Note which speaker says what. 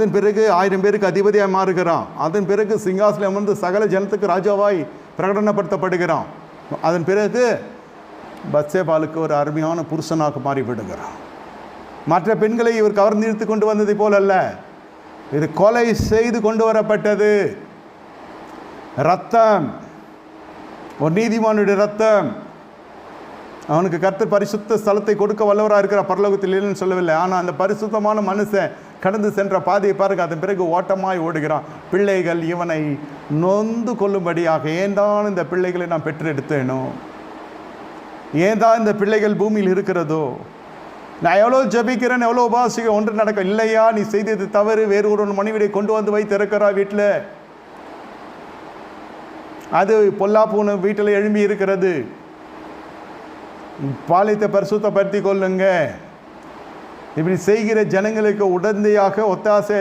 Speaker 1: அதன் பிறகு 1000 பேருக்கு அதிபதியாக மாறுகிறான். அதன் பிறகு சிங்காசனம் அமர்ந்து சகல ஜனத்துக்கு ராஜாவாய் பிரகடனப்படுத்தப்படுகிறான். அதன் பிறகு பத்சேபாளுக்கு ஒரு அருமையான புருஷனாக மாறிவிடுகிறான். மற்ற பெண்களை இவர் கவர்ந்து கொண்டு வந்ததை போல் அல்ல, இது கொலை செய்து கொண்டு வரப்பட்டது. ரத்தம், ஒரு நீதிமானுடைய ரத்தம். அவனுக்கு கர்த்தர் பரிசுத்த ஸ்தலத்தை கொடுக்க வல்லவராக இருக்கிற பரலோகத்தில் இல்லைன்னு சொல்லவில்லை. ஆனால் அந்த பரிசுத்தமான மனுஷன் கடந்து சென்ற பாதையை பாருங்க. அதன் பிறகு ஓட்டமாய் ஓடுகிறான். பிள்ளைகள் இவனை நொந்து கொள்ளும்படியாக, ஏன் தான் இந்த பிள்ளைகளை நான் பெற்றெடுத்தேனோ, ஏன் தான் இந்த பிள்ளைகள் பூமியில் இருக்கிறதோ, நான் எவ்வளோ ஜபிக்கிறேன், எவ்வளோ உபாசிக்க, ஒன்று நடக்க இல்லையா, நீ செய்தது தவறு, வேறு ஒரு மனைவியை கொண்டு வந்து வைத்து இருக்கிறா வீட்டில், அது பொல்லாப்பூன வீட்டில் எழும்பி இருக்கிறது, பாலியத்தை பரிசுத்தப்படுத்தி கொள்ளுங்க. இப்படி செய்கிற ஜனங்களுக்கு உடந்தையாக ஒத்தாசை